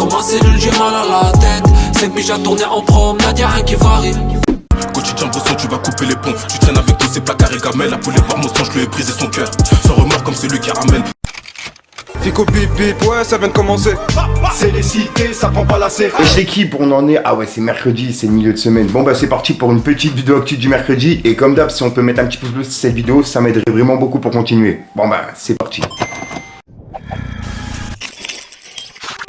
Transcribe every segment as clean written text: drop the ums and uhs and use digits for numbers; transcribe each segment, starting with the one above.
dans ma cellule j'ai mal à la tête. 5 piges à tourner en promenade, y'a rien qui varie. Quotidien bossant, tu vas couper les ponts. Tu traînes avec tous ces placards et gamelles. La poulet par mon sang, je lui ai brisé son cœur. Sans remords comme celui qui ramène. Fico bip bip, ouais ça vient de commencer. C'est les cités, ça prend pas la serre. Et l'équipe, on en est, ah ouais c'est mercredi, c'est le milieu de semaine. Bon bah c'est parti pour une petite vidéo actu du mercredi. Et comme d'hab, si on peut mettre un petit pouce bleu sur cette vidéo, ça m'aiderait vraiment beaucoup pour continuer. Bon bah c'est parti.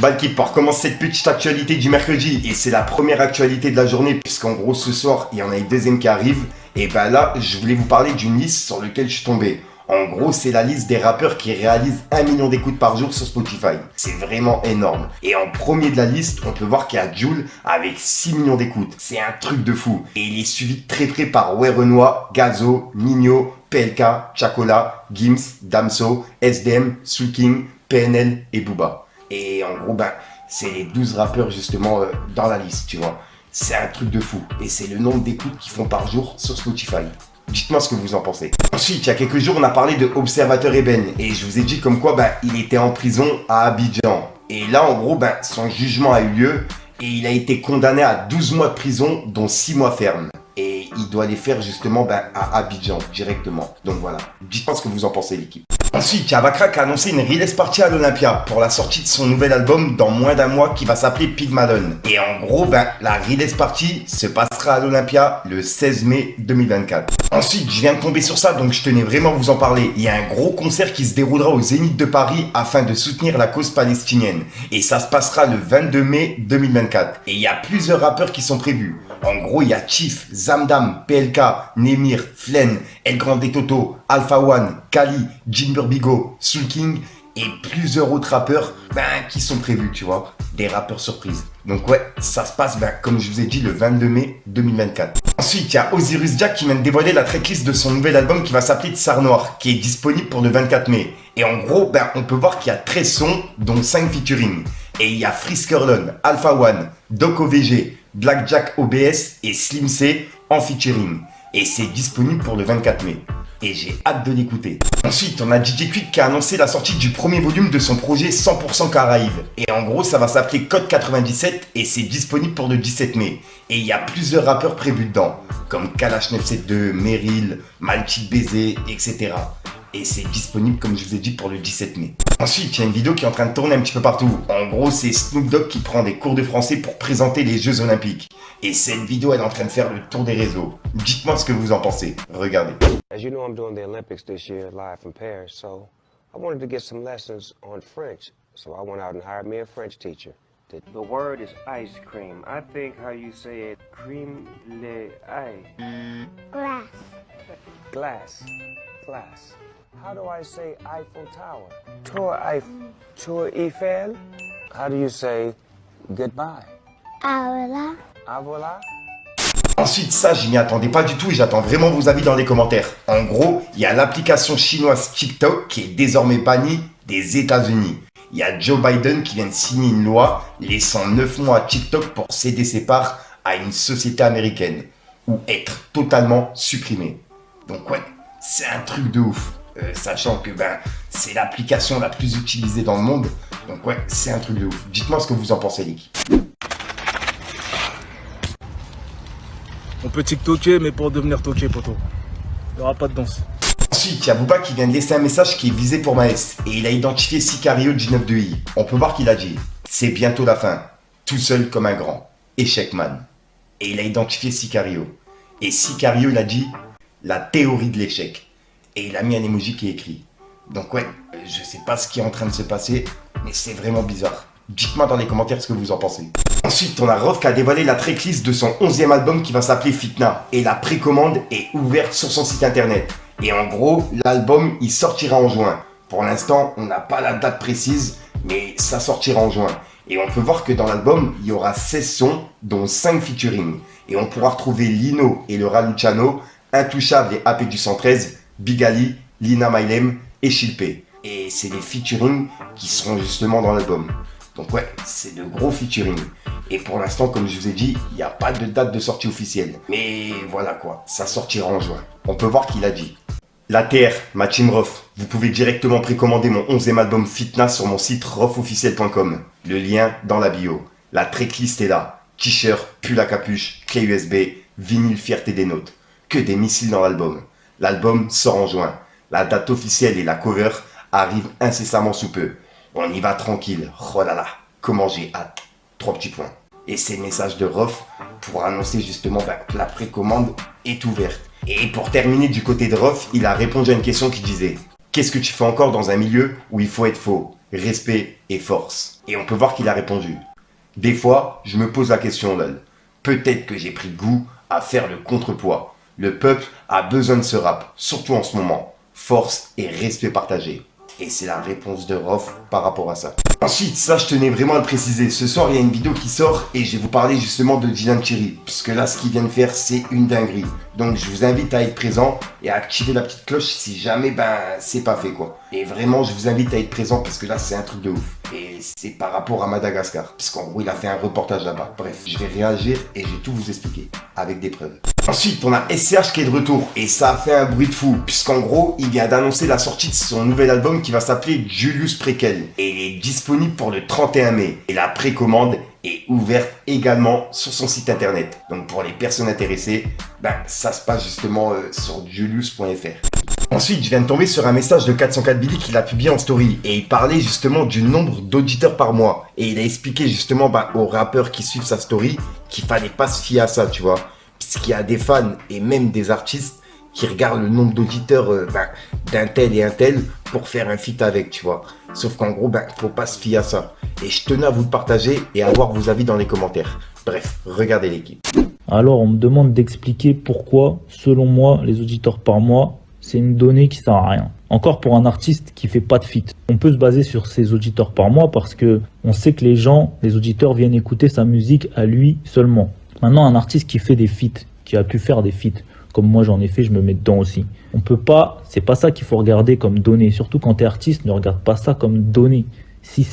Bah l'équipe, on recommence cette petite actualité du mercredi. Et c'est la première actualité de la journée, puisqu'en gros ce soir, il y en a une deuxième qui arrive. Et bah là, je voulais vous parler d'une liste sur laquelle je suis tombé. En gros, c'est la liste des rappeurs qui réalisent 1 million d'écoutes par jour sur Spotify. C'est vraiment énorme. Et en premier de la liste, on peut voir qu'il y a Jul avec 6 millions d'écoutes. C'est un truc de fou. Et il est suivi de très près par Ouais Renoir, Gazo, Nino, PLK, Chacola, Gims, Damso, SDM, Soul King, PNL et Booba. Et en gros, ben, c'est les 12 rappeurs justement dans la liste, tu vois. C'est un truc de fou. Et c'est le nombre d'écoutes qu'ils font par jour sur Spotify. Dites-moi ce que vous en pensez. Ensuite, il y a quelques jours, on a parlé de Observateur Eben. Et je vous ai dit comme quoi, il était en prison à Abidjan. Et là, en gros, son jugement a eu lieu. Et il a été condamné à 12 mois de prison, dont 6 mois ferme. Et il doit les faire justement à Abidjan, directement. Donc voilà. Dites-moi ce que vous en pensez, l'équipe. Ensuite, il y a Bakra qui a annoncé une release party à l'Olympia pour la sortie de son nouvel album dans moins d'un mois qui va s'appeler Pygmalion. Et en gros, la release party se passera à l'Olympia le 16 mai 2024. Ensuite, je viens de tomber sur ça, donc je tenais vraiment à vous en parler. Il y a un gros concert qui se déroulera au Zénith de Paris afin de soutenir la cause palestinienne. Et ça se passera le 22 mai 2024. Et il y a plusieurs rappeurs qui sont prévus. En gros, il y a Chief, Zamdam, PLK, Nemir, Flen, El Grande Toto, Alpha One, Kali, Jim Burbigo, Soul King et plusieurs autres rappeurs qui sont prévus, tu vois. Des rappeurs surprises. Donc ouais, ça se passe, comme je vous ai dit, le 22 mai 2024. Ensuite, il y a Osiris Jack qui vient de dévoiler la tracklist de son nouvel album qui va s'appeler Tsar Noir, qui est disponible pour le 24 mai. Et en gros, on peut voir qu'il y a 13 sons, dont 5 featuring. Et il y a Friskerlon, Alpha One, Doc OVG, Blackjack OBS et Slim C en featuring. Et c'est disponible pour le 24 mai. Et j'ai hâte de l'écouter. Ensuite, on a DJ Quick qui a annoncé la sortie du premier volume de son projet 100% Caraïbes. Et en gros, ça va s'appeler Code 97 et c'est disponible pour le 17 mai. Et il y a plusieurs rappeurs prévus dedans, comme Kalash 972, Meryl, Malchik Baiser, etc. Et c'est disponible, comme je vous ai dit, pour le 17 mai. Ensuite, il y a une vidéo qui est en train de tourner un petit peu partout. En gros, c'est Snoop Dogg qui prend des cours de français pour présenter les Jeux Olympiques. Et cette vidéo, elle est en train de faire le tour des réseaux. Dites-moi ce que vous en pensez. Regardez. As you know, I'm doing the Olympics this year live from Paris, so I wanted to get some lessons on French. So I went out and hired me a French teacher. The word is ice cream. I think how you say it, crème glacée. Glass. Glass. How do I say Eiffel Tower? Tour Eiffel? How do you say goodbye? Voilà. Au revoir? Ensuite, ça, je m'y attendais pas du tout et j'attends vraiment vos avis dans les commentaires. En gros, il y a l'application chinoise TikTok qui est désormais bannie des États-Unis. Il y a Joe Biden qui vient de signer une loi laissant 9 mois à TikTok pour céder ses parts à une société américaine ou être totalement supprimé. Donc ouais, c'est un truc de ouf. Sachant que c'est l'application la plus utilisée dans le monde. Donc ouais, c'est un truc de ouf. Dites-moi ce que vous en pensez, Lick. On peut TikToker, mais pour devenir toqué, poto. Il n'y aura pas de danse. Ensuite, il y a Booba qui vient de laisser un message qui est visé pour Maes. Et il a identifié Sicario du 9 de I. On peut voir qu'il a dit « C'est bientôt la fin. Tout seul comme un grand. Échec man. » Et il a identifié Sicario. Et Sicario, il a dit « La théorie de l'échec. » Et il a mis un emoji qui est écrit. Donc ouais, je sais pas ce qui est en train de se passer, mais c'est vraiment bizarre. Dites-moi dans les commentaires ce que vous en pensez. Ensuite, on a Rof qui a dévoilé la tracklist de son 11e album qui va s'appeler Fitna. Et la précommande est ouverte sur son site internet. Et en gros, l'album, il sortira en juin. Pour l'instant, on n'a pas la date précise, mais ça sortira en juin. Et on peut voir que dans l'album, il y aura 16 sons, dont 5 featuring. Et on pourra retrouver Lino et le Raluciano, Intouchable et AP du 113, Big Ali, Lina Mylem et Chilpé. Et c'est les featuring qui seront justement dans l'album. Donc ouais, c'est de gros featuring. Et pour l'instant, comme je vous ai dit, il n'y a pas de date de sortie officielle. Mais voilà quoi, ça sortira en juin. On peut voir qu'il a dit. La Terre, ma team Rof, Vous pouvez directement précommander mon 11e album Fitna sur mon site rofofficiel.com. Le lien dans la bio. La tracklist est là. T-shirt, pull à capuche, clé USB, vinyle fierté des notes. Que des missiles dans l'album. L'album sort en juin. La date officielle et la cover arrivent incessamment sous peu. On y va tranquille. Oh là là, comment j'ai hâte. 3 petits points. Et c'est le message de Rof pour annoncer justement que la précommande est ouverte. Et pour terminer du côté de Rof, il a répondu à une question qui disait « Qu'est-ce que tu fais encore dans un milieu où il faut être faux, respect et force ?» Et on peut voir qu'il a répondu « Des fois, je me pose la question, lol. Peut-être que j'ai pris goût à faire le contrepoids. Le peuple a besoin de ce rap, surtout en ce moment. Force et respect partagé. » Et c'est la réponse de Rof par rapport à ça. Ensuite, ça je tenais vraiment à le préciser. Ce soir, il y a une vidéo qui sort et je vais vous parler justement de Dylan Cherry. Puisque là, ce qu'il vient de faire, c'est une dinguerie. Donc je vous invite à être présent et à activer la petite cloche si jamais c'est pas fait quoi. Et vraiment, je vous invite à être présent parce que là, c'est un truc de ouf. Et c'est par rapport à Madagascar. Parce qu'en gros, il a fait un reportage là-bas. Bref, je vais réagir et je vais tout vous expliquer avec des preuves. Ensuite, on a SCH qui est de retour et ça a fait un bruit de fou puisqu'en gros, il vient d'annoncer la sortie de son nouvel album qui va s'appeler Julius Prequel et il est disponible pour le 31 mai et la précommande est ouverte également sur son site internet. Donc pour les personnes intéressées, ça se passe justement sur julius.fr. Ensuite, je viens de tomber sur un message de 404 Billy qu'il a publié en story et il parlait justement du nombre d'auditeurs par mois et il a expliqué justement aux rappeurs qui suivent sa story qu'il fallait pas se fier à ça, tu vois. Puisqu'il y a des fans et même des artistes qui regardent le nombre d'auditeurs d'un tel et un tel pour faire un feat avec, tu vois. Sauf qu'en gros, faut pas se fier à ça. Et je tenais à vous le partager et à avoir vos avis dans les commentaires. Bref, regardez l'équipe. Alors, on me demande d'expliquer pourquoi, selon moi, les auditeurs par mois, c'est une donnée qui sert à rien. Encore pour un artiste qui fait pas de feat. On peut se baser sur ses auditeurs par mois parce que on sait que les auditeurs viennent écouter sa musique à lui seulement. Maintenant, un artiste qui fait des feats, qui a pu faire des feats, comme moi j'en ai fait, je me mets dedans aussi. On peut pas, c'est pas ça qu'il faut regarder comme donnée. Surtout quand t'es artiste, ne regarde pas ça comme donnée. Si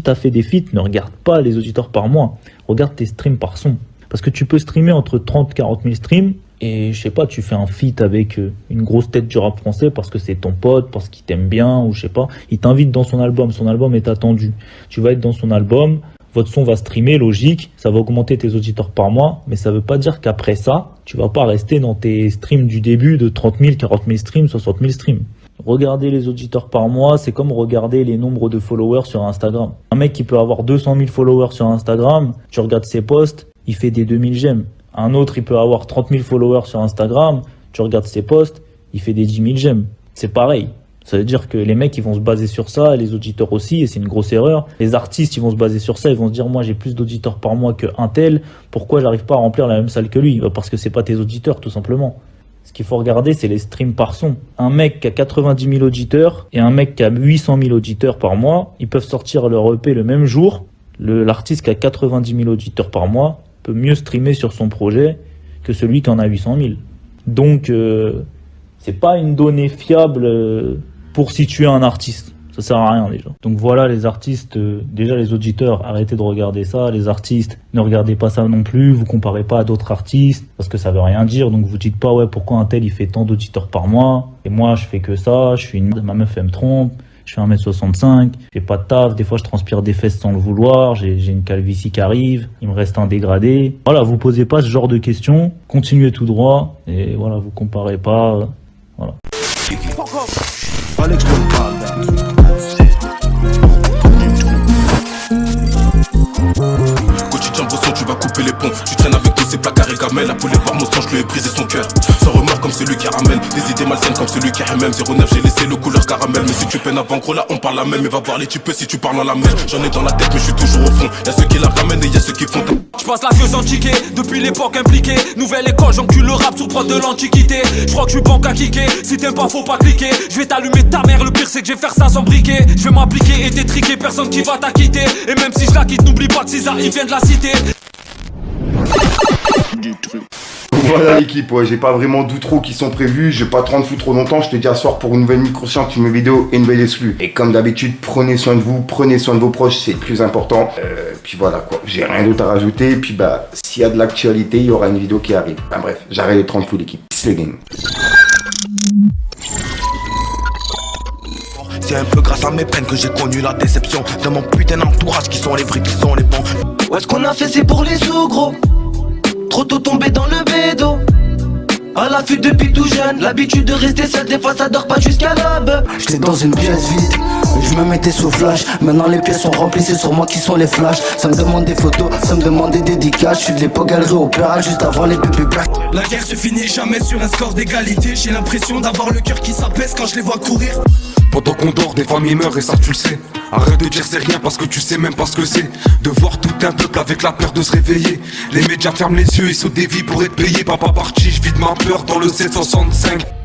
t'as fait des feats, ne regarde pas les auditeurs par mois. Regarde tes streams par son. Parce que tu peux streamer entre 30 et 40 000 streams et je sais pas, tu fais un feat avec une grosse tête du rap français parce que c'est ton pote, parce qu'il t'aime bien ou je sais pas. Il t'invite dans son album est attendu. Tu vas être dans son album. Votre son va streamer, logique, ça va augmenter tes auditeurs par mois, mais ça veut pas dire qu'après ça, tu vas pas rester dans tes streams du début de 30 000, 40 000 streams, 60 000 streams. Regarder les auditeurs par mois, c'est comme regarder les nombres de followers sur Instagram. Un mec qui peut avoir 200 000 followers sur Instagram, tu regardes ses posts, il fait des 2000 j'aime. Un autre, il peut avoir 30 000 followers sur Instagram, tu regardes ses posts, il fait des 10 000 j'aime. C'est pareil. Ça veut dire que les mecs, ils vont se baser sur ça, et les auditeurs aussi, et c'est une grosse erreur. Les artistes, ils vont se baser sur ça, ils vont se dire, moi, j'ai plus d'auditeurs par mois qu'un tel, pourquoi j'arrive pas à remplir la même salle que lui? Parce que c'est pas tes auditeurs, tout simplement. Ce qu'il faut regarder, c'est les streams par son. Un mec qui a 90 000 auditeurs, et un mec qui a 800 000 auditeurs par mois, ils peuvent sortir leur EP le même jour. L'artiste qui a 90 000 auditeurs par mois peut mieux streamer sur son projet que celui qui en a 800 000. Donc, c'est pas une donnée fiable pour situer un artiste. Ça sert à rien déjà. Donc voilà les artistes, déjà les auditeurs, arrêtez de regarder ça. Les artistes, ne regardez pas ça non plus. Vous comparez pas à d'autres artistes parce que ça veut rien dire. Donc vous dites pas ouais pourquoi un tel il fait tant d'auditeurs par mois et moi je fais que ça. Ma meuf elle me trompe. Je fais 1m65, je fais pas de taf, des fois je transpire des fesses sans le vouloir, j'ai une calvitie qui arrive, il me reste un dégradé. Voilà, vous posez pas ce genre de questions, continuez tout droit et voilà, vous comparez pas. Voilà. Alex Goldman. Quotidien brosson, tu vas couper les ponts. Tu traînes avec tous ces placards et gamelles. Appelé par mon sang, je lui ai brisé son cœur. Sans remords comme celui qui ramène. Des idées malsaines comme celui qui aime. 09, j'ai laissé le couleur caramel. Mais si tu peines avant gros, là on parle la même. Et va voir les types si tu parles dans la mer. J'en ai dans la tête, mais je suis toujours au fond. Y'a ceux qui la ramènent et y'a ceux qui font. J'passe la queue sans ticket, depuis l'époque impliquée. Nouvelle école, j'encule le rap sous prod de l'antiquité. J'crois que j'suis banque à kicker, si t'aimes pas faut pas cliquer. J'vais t'allumer ta mère, le pire c'est que j'vais faire ça sans briquet. J'vais m'appliquer et t'étriquer, personne qui va t'acquitter. Et même si je la quitte, n'oublie pas que César il vient de la cité. Voilà l'équipe, ouais, j'ai pas vraiment d'outro qui sont prévus, je vais pas trop trop longtemps, je te dis à soir pour une nouvelle micro-science, une nouvelle vidéo et une nouvelle exclue. Et comme d'habitude, prenez soin de vous, prenez soin de vos proches, c'est le plus important. Puis voilà quoi, j'ai rien d'autre à rajouter, puis bah, s'il y a de l'actualité, il y aura une vidéo qui arrive. Enfin bref, j'arrête de 30 fous l'équipe. Peace les gang. C'est un peu grâce à mes peines que j'ai connu la déception de mon putain d'entourage, qui sont les vrais, qui sont les bons. Ouais, ce qu'on a fait c'est pour les sous gros. Trop tôt tombé dans le bédo. À l'affût depuis tout jeune, l'habitude de rester seul, des fois ça dort pas jusqu'à l'aube. J'étais dans une pièce vide, je me mettais sous flash. Maintenant les pièces sont remplies, c'est sur moi qui sont les flashs. Ça me demande des photos, ça me demande des dédicaces. Je suis de l'époque galerie opéra, juste avant les bébés black. La guerre se finit jamais sur un score d'égalité. J'ai l'impression d'avoir le cœur qui s'apaise quand je les vois courir. Pendant qu'on dort, des familles meurent et ça tu le sais. Arrête de dire c'est rien parce que tu sais même pas ce que c'est. De voir tout un peuple avec la peur de se réveiller. Les médias ferment les yeux, ils sautent des vies pour être payés. Papa parti, je vis de ma peur dans le 765.